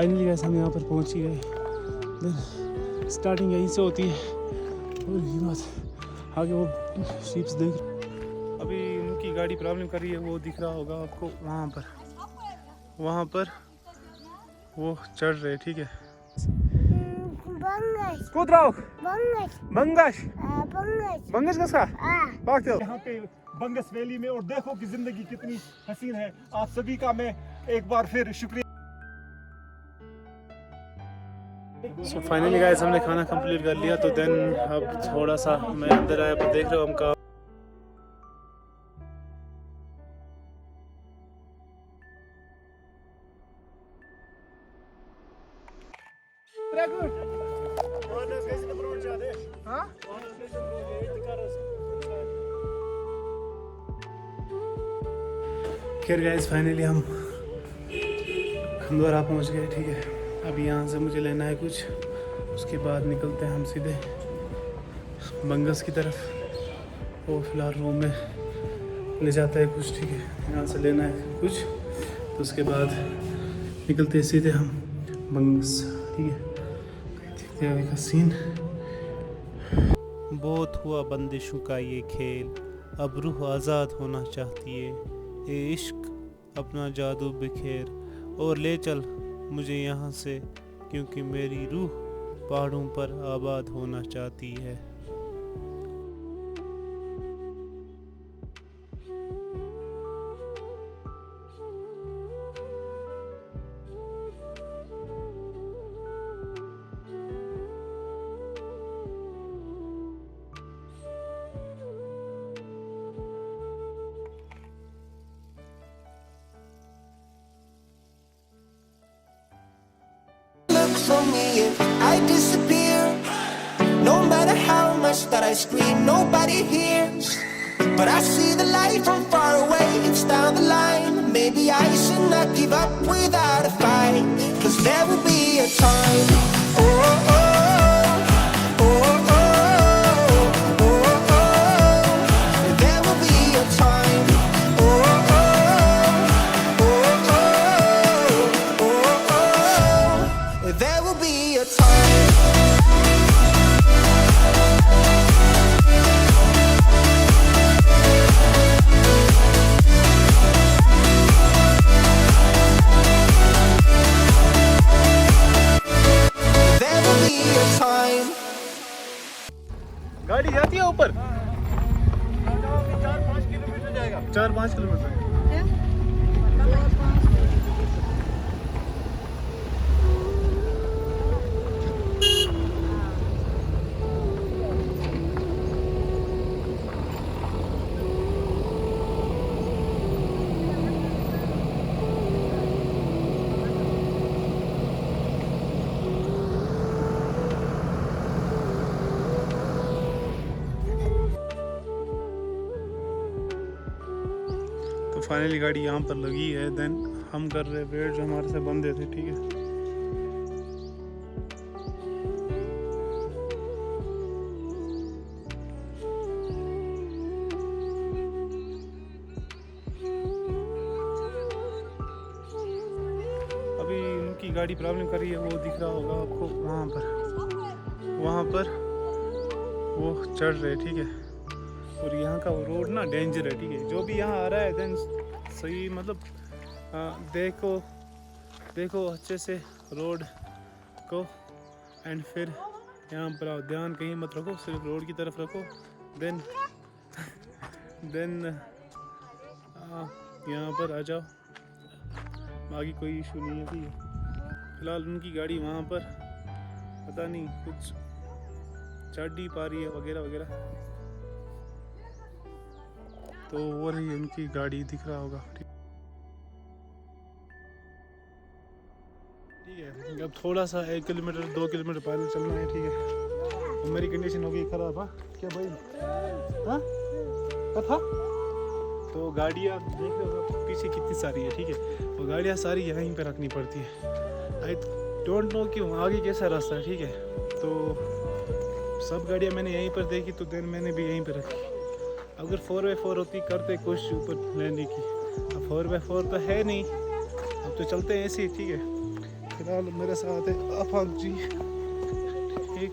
Finally guys हम यहाँ पर पहुँच ही गए। देन स्टार्टिंग यहीं से होती है और ये बात आगे वो शीप्स देख, अभी उनकी गाड़ी प्रॉब्लम कर रही है, वो दिख रहा होगा आपको वहाँ पर वो चढ़ रहे, ठीक है। बंगश कसका यहाँ पे बंगस वैली में, और देखो कि जिंदगी कितनी हसीन है। आप सभी का मैं एक बार फिर शुक्रिया। सो फाइनली गाइस हमने खाना कंप्लीट कर लिया, तो देन अब थोड़ा सा मैं अंदर आया, पर देख रहे हो हम का खैर गाइस फाइनली हम हंदवारा पहुंच गए, ठीक है। अभी यहाँ से मुझे लेना है कुछ, उसके बाद निकलते हैं हम सीधे बंगस की तरफ। वो फिलहाल रूम में ले जाता है कुछ, ठीक है। यहाँ से लेना है कुछ, तो उसके बाद निकलते हैं सीधे हम बंगस, ठीक है। देखते हैं अभी का सीन। बहुत हुआ बंदिशों का ये खेल, अब रूह आज़ाद होना चाहती है। ए इश्क अपना जादू बिखेर और ले चल मुझे यहाँ से, क्योंकि मेरी रूह पहाड़ों पर आबाद होना चाहती है। For me if I disappear, no matter how much that I scream, nobody hears. But I see the light from far away, it's down the line. Maybe I should not give up without a fight, 'cause there will be a time. Oh, oh, oh, oh, oh, oh, oh. There will be a time. Oh, oh, oh, oh, oh, oh. There will be a time. There will be a time. गाड़ी जाती है ऊपर 4-5 kilometre जाएगा। 4-5 kilometre. तो finally गाड़ी यहाँ पर लगी है। देन हम कर रहे वेट, जो हमारे से बंदे थे, ठीक है। अभी उनकी गाड़ी प्रॉब्लम कर रही है, वो दिख रहा होगा आपको वहाँ पर वो चढ़ रहे, ठीक है। और यहाँ का वो रोड ना डेंजर है, ठीक है। जो भी यहाँ आ रहा है देन सही, मतलब देखो अच्छे से रोड को, एंड फिर यहाँ पर आओ। ध्यान कहीं मत रखो, सिर्फ रोड की तरफ रखो। देन यहाँ पर आ जाओ, बाकी कोई इशू नहीं है, ठीक है। फिलहाल उनकी गाड़ी वहाँ पर पता नहीं कुछ चढ़ नहीं पा रही है वगैरह वगैरह, तो वो रही उनकी गाड़ी, दिख रहा होगा, ठीक है। अब थोड़ा सा 1 किलोमीटर 2 किलोमीटर पैदल चलना है, ठीक है। तो मेरी कंडीशन हो गई ख़राब। हाँ क्या भाई, हाँ क्या था। तो गाड़ियाँ देख रहे हो पीछे कितनी सारी है, ठीक है। वो गाड़ियाँ सारी यहीं पे रखनी पड़ती है। आई डोंट नो क्यों, आगे कैसा रास्ता है, ठीक है। तो सब गाड़ियाँ मैंने यहीं पर देखी, तो देन मैंने भी यहीं पर रखी। अगर 4x4 होती करते कुछ ऊपर लेने की, अब 4x4 तो है नहीं, अब तो चलते हैं ऐसे ही, ठीक है। फिलहाल मेरे साथ है आफाक जी, ठीक।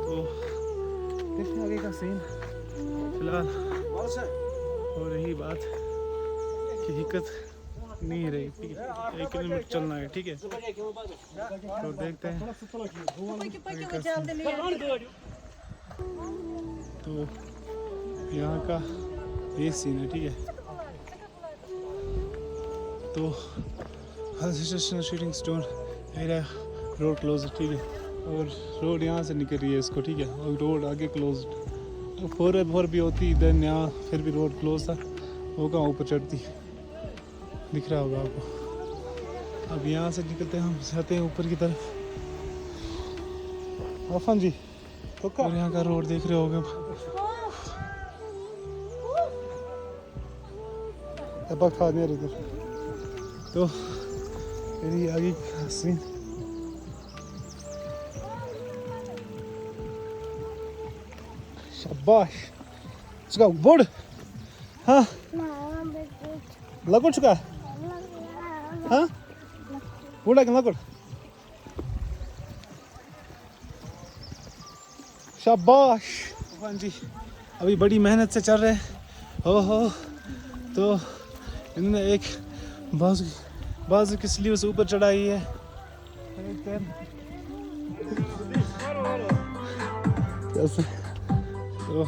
तो देखते आगे का सीन। फिलहाल हो रही बात कि दिक्कत नहीं रही, ठीक है। 1 किलोमीटर चलना है, ठीक है। तो देखते हैं तो यहाँ का ये सीन है, ठीक है। तो shooting stone area road close है, ठीक है। और रोड यहाँ से निकल रही है इसको, ठीक है। और रोड आगे क्लोज, 4 भी होती देन यहाँ फिर भी रोड क्लोज था, वो कहाँ ऊपर चढ़ती दिख रहा होगा आपको। अब यहाँ से निकलते हैं, हम जाते हैं ऊपर की तरफ। आफान जी और यहाँ का रोड देख रहे होगे अब खा नहीं इधर। तो मेरी आगे का सीन शाबाश चुका बोर्ड। हाँ लगोड़ चुका। हाँ बोर्ड आगे लगोड़। शाबाश भगवान जी, अभी बड़ी मेहनत से चल रहे हैं। हो तो इन्होंने एक बाजू की स्लीव से ऊपर चढ़ाई है। कैसे तो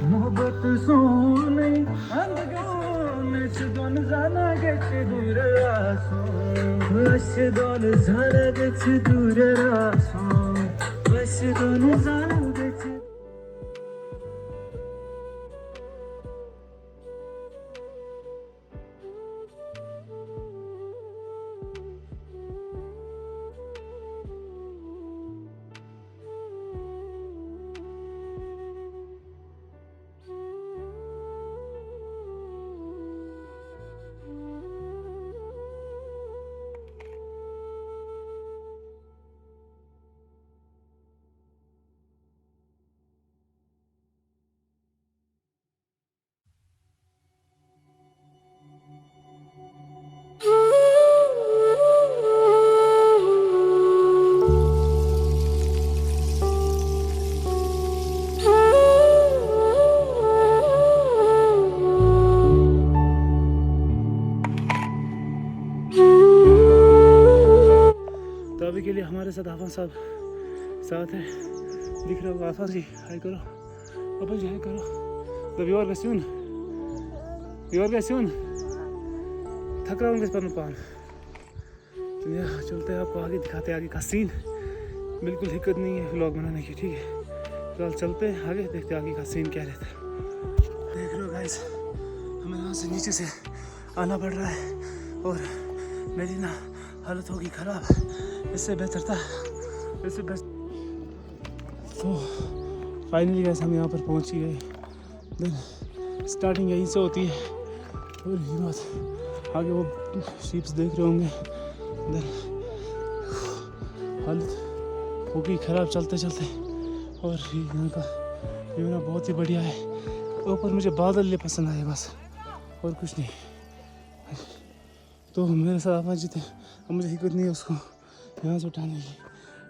मोहब्बत सोने दोन जाना geçti दूर आसो दोन जाना geçti दूर आसो दोन जाना geçti। तो अभी के लिए हमारे साथ आफान साहब साथ है, दिख रहा होगा। आफान जी हाय करो, आफान जी हाय करो। तो व्यूअर का सुन थक रहा हूँ इस पर पान। तो यहाँ चलते हैं, आपको आगे दिखाते हैं आगे का सीन। बिल्कुल दिक्कत नहीं है व्लॉग बनाने की, ठीक है। फिलहाल चलते हैं आगे, देखते हैं आगे का सीन क्या रहता है। देख लो गाइस, हमें यहाँ से नीचे से आना पड़ रहा है और मेरी ना हालत होगी ख़राब। इससे बेहतर था तो फाइनली गाइस हम यहाँ पर पहुँच ही गए। देन स्टार्टिंग यहीं से होती है और ये बात आगे वो शीप्स देख रहे होंगे। देन हालत होगी ख़राब चलते चलते। और यहाँ का व्यू ना बहुत ही बढ़िया है। ऊपर मुझे बादल ये पसंद आए बस, और कुछ नहीं। तो मेरे साथ आफा जी थे, अब मुझे हिम्मत नहीं है उसको यहाँ से उठाने की,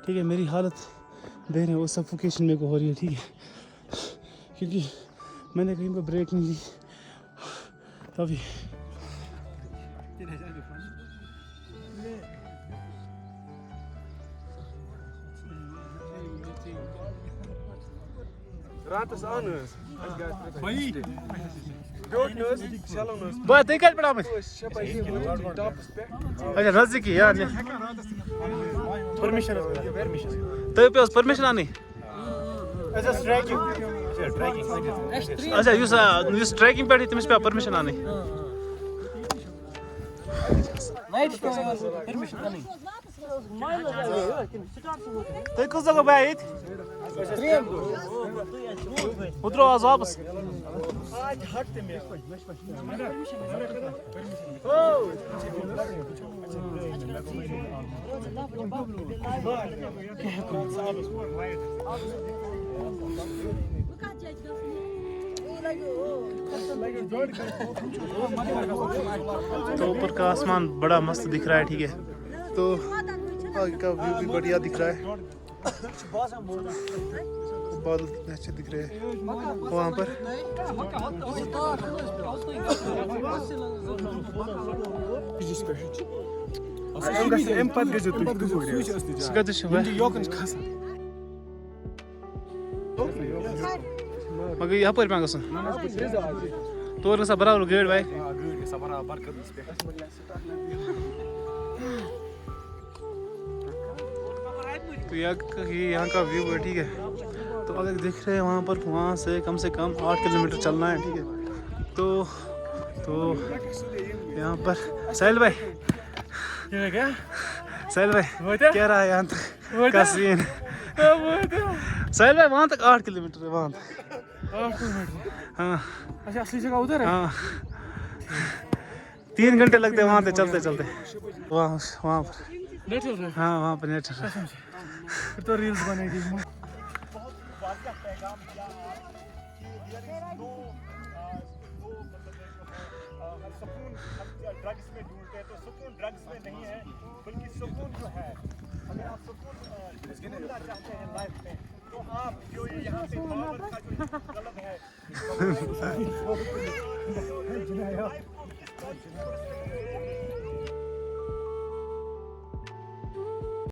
ठीक है। मेरी हालत देख रहे हैं, वो सफोकेशन मेरे को हो रही है, ठीक है। क्योंकि मैंने कहीं पर ब्रेक नहीं ली तभी। बहुत ही कल पड़ा मैं। अच्छा नजदीकी यार परमिशन तो पे परमिशन आनी। अच्छा युस ट्रैकिंग पे तमिस पे परमिशन आनी। तो कस जगह पे आए उतरो आज वापस। तो ऊपर का आसमान बड़ा मस्त दिख रहा है, ठीक है। तो आगे का व्यू भी बढ़िया दिख रहा है, बादल कितने अच्छे दिख रहे हैं वहाँ पर। मगर यपर पे गसन तोर गसा बराबर गेड़ भाई। तो यहाँ का व्यू है, ठीक है। तो अगर दिख रहे हैं वहाँ पर, वहाँ से कम 8 किलोमीटर चलना है, ठीक है। तो यहाँ पर साहिल भाई क्या साहिल भाई क्या रहा है यहाँ तक का सीन? साहिल भाई वहाँ तक 8 किलोमीटर है, वहाँ तक। हाँ अच्छा, असली जगह उधर है। हाँ 3 घंटे लगते हैं वहाँ से चलते चलते वहाँ पर। नेट चल रहा है। हाँ वहाँ पर नेट। फिर तो रील्स बनेगी। ड्रग्स में ढूंढते हैं तो सुकून ड्रग्स में नहीं है, बल्कि सुकून जो है, अगर आप सुकून ढूंढना चाहते हैं लाइफ में, तो आप जो ये यहाँ पे बाबर का जो गलत है